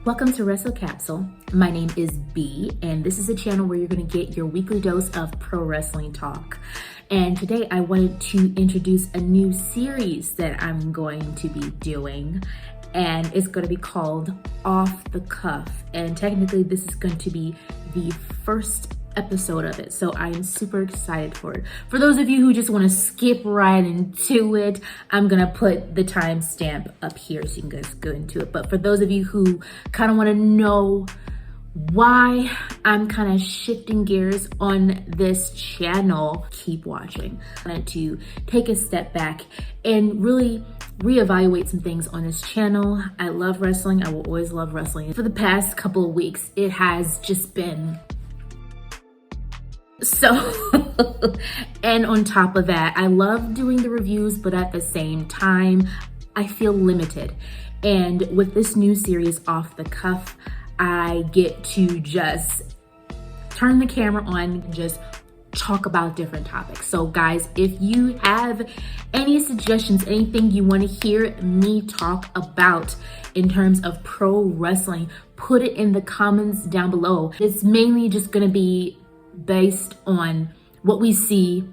Welcome to Wrestle Capsule. My name is B, and this is a channel where you're going to get your weekly dose of pro wrestling talk. And today I wanted to introduce a new series that I'm going to be doing, and it's going to be called Off the Cuff. And technically this is going to be the first episode of it, so I'm super excited for it. For those of you who just want to skip right into it, I'm gonna put the timestamp up here so you can guys go into it. But for those of you who kind of want to know why I'm kind of shifting gears on this channel, keep watching. I wanted to take a step back and really reevaluate some things on this channel. I love wrestling. I will always love wrestling. For the past couple of weeks, it has just been so, and on top of that, I love doing the reviews, but at the same time, I feel limited. And with this new series, Off the Cuff, I get to just turn the camera on and just talk about different topics. So guys, if you have any suggestions, anything you want to hear me talk about in terms of pro wrestling, put it in the comments down below. It's mainly just going to be based on what we see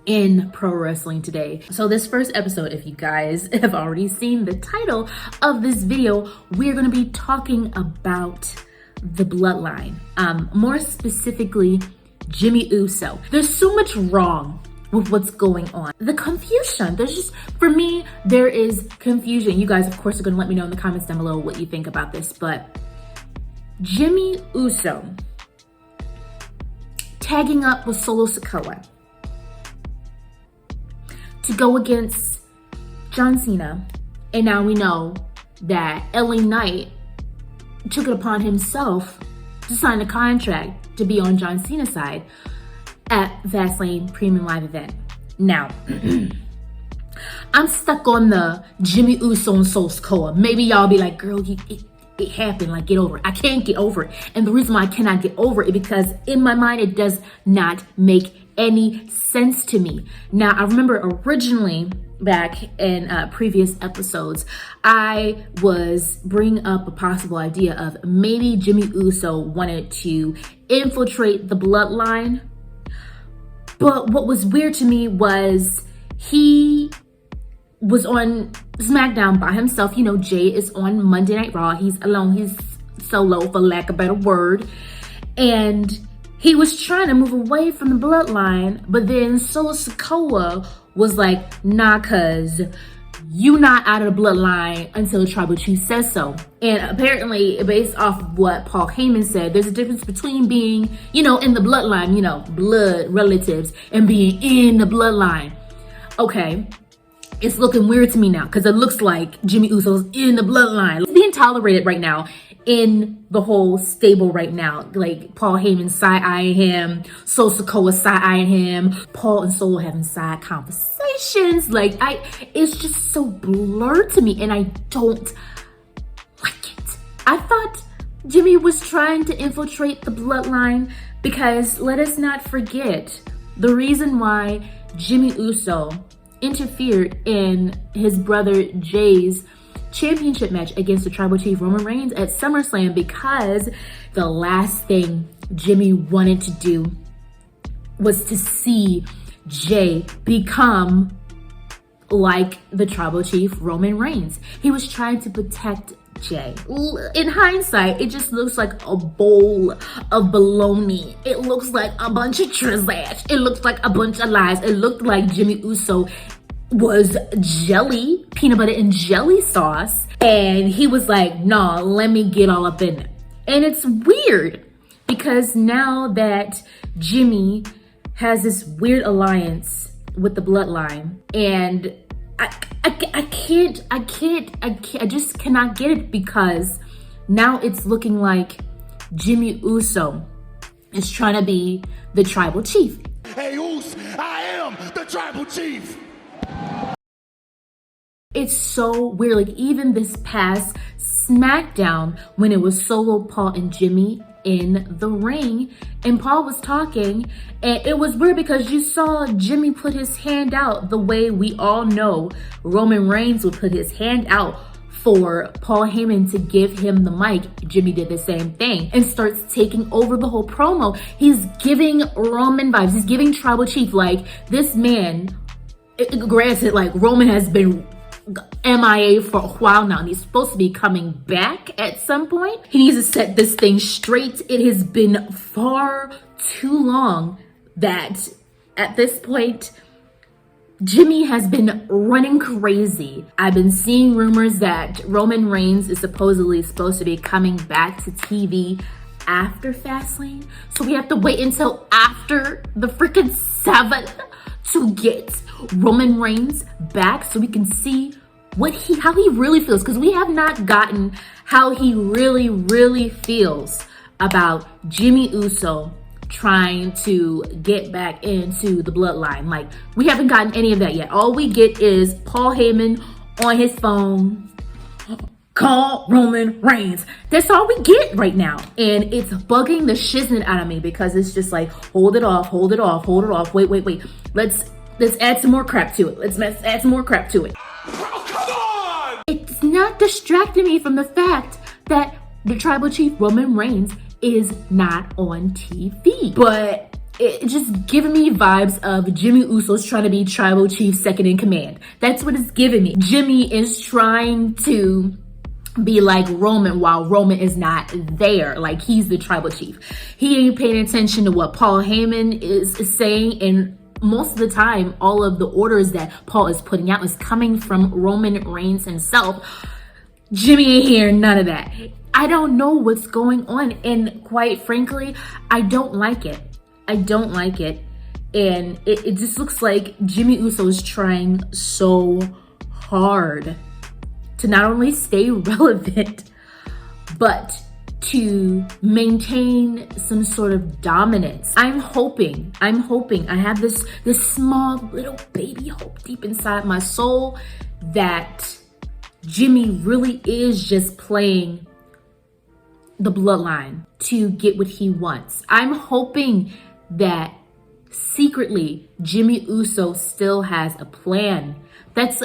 in pro wrestling today. So this first episode, if you guys have already seen the title of this video, we're going to be talking about the Bloodline, more specifically Jimmy Uso. There's so much wrong with what's going on. The confusion, there's just, for me, there is confusion. You guys, of course, are going to let me know in the comments down below what you think about this, but Jimmy Uso tagging up with Solo Sikoa to go against John Cena. And now we know that LA Knight took it upon himself to sign a contract to be on John Cena's side at Fastlane Premium Live event. Now, I'm stuck on the Jimmy Uso and Solo Sikoa. Maybe y'all be like, girl, it happened, like, get over it. I can't get over it. And the reason why I cannot get over it is because in my mind, it does not make any sense to me. Now, I remember originally back in previous episodes, I was bringing up a possible idea of maybe Jimmy Uso wanted to infiltrate the Bloodline. But what was weird to me was he was on SmackDown by himself. You know, Jay is on Monday Night Raw. He's alone. He's solo, for lack of a better word. And he was trying to move away from the Bloodline, but then Solo Sikoa was like, nah, cuz you not out of the Bloodline until the Tribal Chief says so. And apparently, based off of what Paul Heyman said, there's a difference between being, you know, in the Bloodline, you know, blood relatives, and being in the Bloodline. Okay. It's looking weird to me now because it looks like Jimmy Uso's in the Bloodline. It's being tolerated right now in the whole stable right now. Like Paul Heyman side-eyeing him, Solo Sikoa side-eyeing him, Paul and Solo having side conversations. Like, it's just so blurred to me and I don't like it. I thought Jimmy was trying to infiltrate the Bloodline because let us not forget the reason why Jimmy Uso interfered in his brother Jay's championship match against the Tribal Chief Roman Reigns at Summerslam, because the last thing Jimmy wanted to do was to see Jay become like the Tribal Chief Roman Reigns. He was trying to protect Jay. In hindsight, it just looks like a bowl of baloney. It looks like a bunch of trash. It looks like a bunch of lies. It looked like Jimmy Uso was jelly, peanut butter and jelly sauce. And he was like, nah, let me get all up in it. And it's weird because now that Jimmy has this weird alliance with the Bloodline, and I just cannot get it, because now it's looking like Jimmy Uso is trying to be the Tribal Chief. Hey, Uso, I am the Tribal Chief. It's so weird. Like, even this past SmackDown, when it was Solo, Paul, and Jimmy in the ring, and Paul was talking, and it was weird because you saw Jimmy put his hand out the way we all know Roman Reigns would put his hand out for Paul Heyman to give him the mic, Jimmy did the same thing and starts taking over the whole promo. He's giving Roman vibes. He's giving Tribal Chief, like, this man, granted, like, Roman has been MIA for a while now, and he's supposed to be coming back at some point. He needs to set this thing straight. It has been far too long that at this point, Jimmy has been running crazy. I've been seeing rumors that Roman Reigns is supposed to be coming back to TV after Fastlane. So we have to wait until after the freaking 7th to get Roman Reigns back so we can see how he really feels. Because we have not gotten how he really feels about Jimmy Uso trying to get back into the bloodline. Like, we haven't gotten any of that yet. All we get is Paul Heyman on his phone, call Roman Reigns. That's all we get right now. And it's bugging the shiznit out of me because it's just like, hold it off. Wait. Let's add some more crap to it. Let's add some more crap to it. Oh, come on! It's not distracting me from the fact that the Tribal Chief Roman Reigns is not on TV. But it's just giving me vibes of Jimmy Uso's trying to be Tribal Chief second in command. That's what it's giving me. Jimmy is trying to be like Roman while Roman is not there. Like, he's the Tribal Chief. He ain't paying attention to what Paul Heyman is saying, and most of the time, all of the orders that Paul is putting out is coming from Roman Reigns himself. Jimmy ain't hearing none of that. I don't know what's going on, and quite frankly, I don't like it. And it just looks like Jimmy Uso is trying so hard to not only stay relevant, but to maintain some sort of dominance. I'm hoping, I have this small little baby hope deep inside my soul that Jimmy really is just playing the bloodline to get what he wants. I'm hoping that secretly Jimmy Uso still has a plan.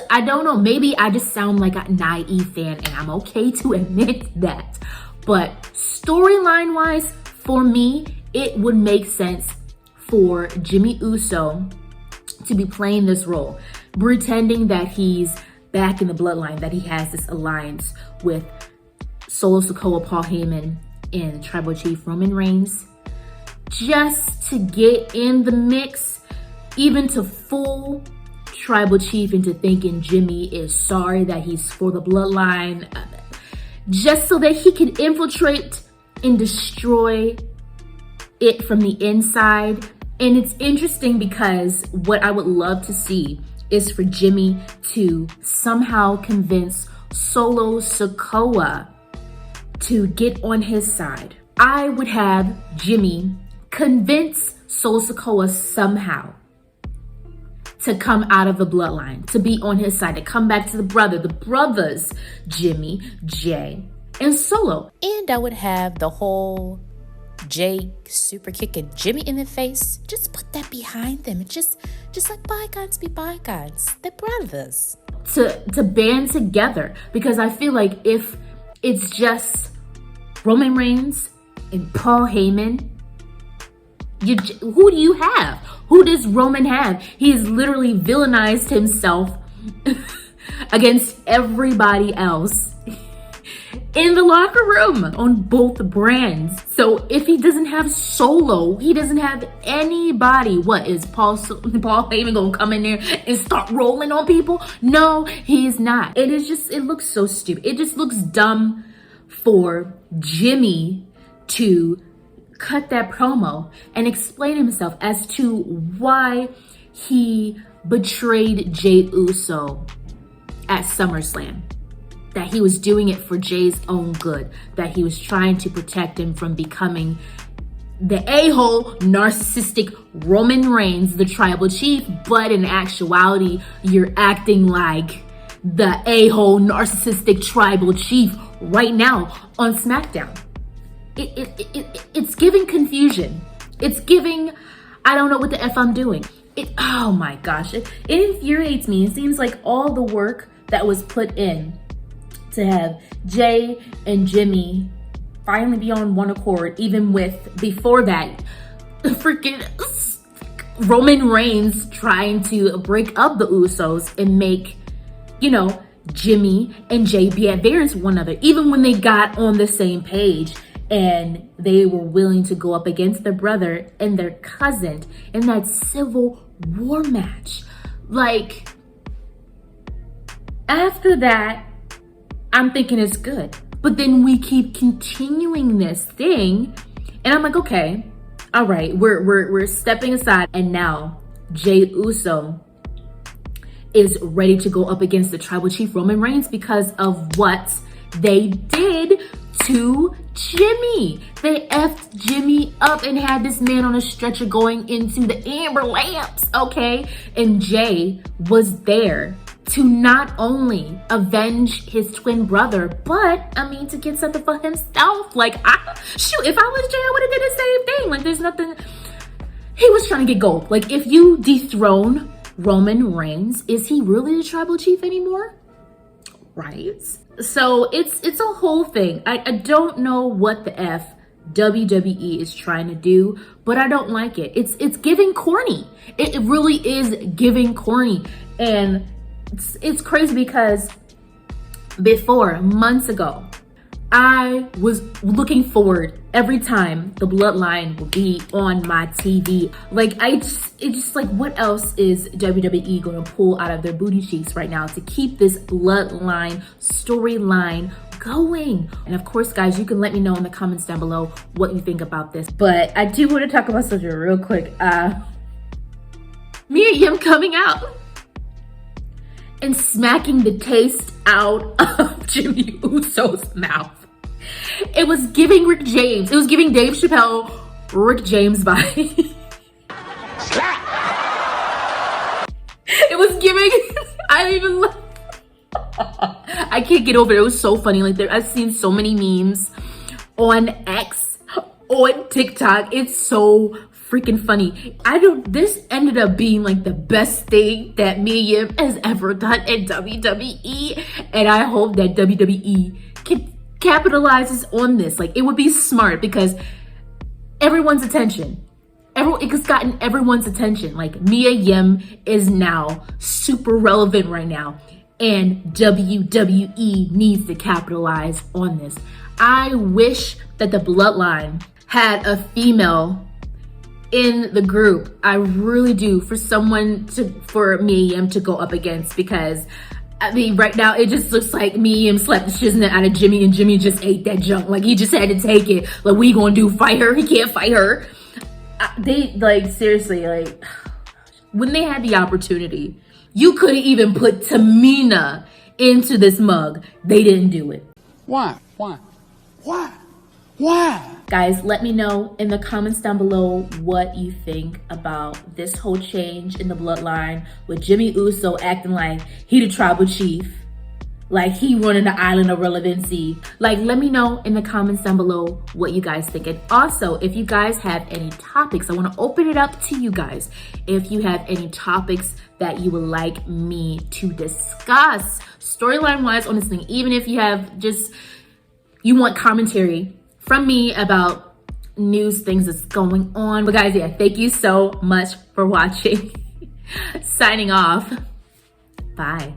I don't know, maybe I just sound like a naive fan, and I'm okay to admit that. But storyline wise, for me, it would make sense for Jimmy Uso to be playing this role, pretending that he's back in the bloodline, that he has this alliance with Solo Sikoa, Paul Heyman, and Tribal Chief Roman Reigns, just to get in the mix, even to fool Tribal Chief into thinking Jimmy is sorry that he's for the bloodline, just so that he can infiltrate and destroy it from the inside. And it's interesting because what I would love to see is for Jimmy to somehow convince Solo Sikoa to get on his side. I would have Jimmy convince Solo Sikoa somehow to come out of the bloodline, to be on his side, to come back to the brothers, Jimmy, Jay, and Solo. And I would have the whole Jay super kicking Jimmy in the face. Just put that behind them. Just let bygones be bygones. They're brothers. To band together, because I feel like if it's just Roman Reigns and Paul Heyman, who do you have? Who does Roman have? He has literally villainized himself against everybody else in the locker room on both brands. So if he doesn't have Solo, he doesn't have anybody. What is Paul Heyman gonna come in there and start rolling on people? No, he is not. It looks so stupid. It just looks dumb for Jimmy to cut that promo and explain himself as to why he betrayed Jey Uso at Summerslam. That he was doing it for Jay's own good. That he was trying to protect him from becoming the a-hole, narcissistic Roman Reigns, the Tribal Chief. But in actuality, you're acting like the a-hole, narcissistic Tribal Chief right now on SmackDown. It's giving confusion. It's giving, I don't know what the F I'm doing. Oh my gosh, it infuriates me. It seems like all the work that was put in to have Jay and Jimmy finally be on one accord, even with, before that, freaking Roman Reigns trying to break up the Usos and make, you know, Jimmy and Jay be at variance with one another, even when they got on the same page and they were willing to go up against their brother and their cousin in that Civil War match. Like, after that, I'm thinking it's good. But then we keep continuing this thing, and I'm like, okay, all right, we're stepping aside, and now Jey Uso is ready to go up against the tribal chief Roman Reigns because of what they did to Jimmy. They effed Jimmy up and had this man on a stretcher going into the amber lamps, okay? And Jay was there to not only avenge his twin brother, but I mean, to get something for himself. Like, if I was Jay, I would have did the same thing. Like, there's nothing. He was trying to get gold. Like, if you dethrone Roman Reigns, is he really the tribal chief anymore? Right? So it's a whole thing. I don't know what the F WWE is trying to do, but I don't like it. It's giving corny. It really is giving corny. And it's crazy because before, months ago, I was looking forward every time the Bloodline will be on my TV. Like, it's just like, what else is WWE going to pull out of their booty cheeks right now to keep this Bloodline storyline going? And of course, guys, you can let me know in the comments down below what you think about this. But I do want to talk about something real quick. Mia Yim coming out and smacking the taste out of Jimmy Uso's mouth. It was giving Rick James. It was giving Dave Chappelle Rick James vibe. It was giving, I can't get over it. It was so funny. Like, I've seen so many memes on X, on TikTok. It's so freaking funny. This ended up being like the best thing that Mia Yim has ever done in WWE. And I hope that WWE capitalizes on this. Like, it would be smart because everyone's attention. It's gotten everyone's attention. Like, Mia Yim is now super relevant right now. And WWE needs to capitalize on this. I wish that the Bloodline had a female in the group. I really do, for Mia Yim to go up against, because I mean, right now it just looks like Mia Yim slapped the shiznit out of Jimmy, and Jimmy just ate that junk. Like, he just had to take it. Like, what are you gonna do? Fight her? He can't fight her. Seriously, like, when they had the opportunity, you could have even put Tamina into this mug. They didn't do it. Why? Guys, let me know in the comments down below what you think about this whole change in the Bloodline, with Jimmy Uso acting like he the tribal chief, like he running the island of relevancy. Like, let me know in the comments down below what you guys think. And also, if you guys have any topics, I want to open it up to you guys. If you have any topics that you would like me to discuss storyline wise on this thing, even if you want commentary from me about news, things that's going on. But guys, yeah, thank you so much for watching. Signing off. Bye.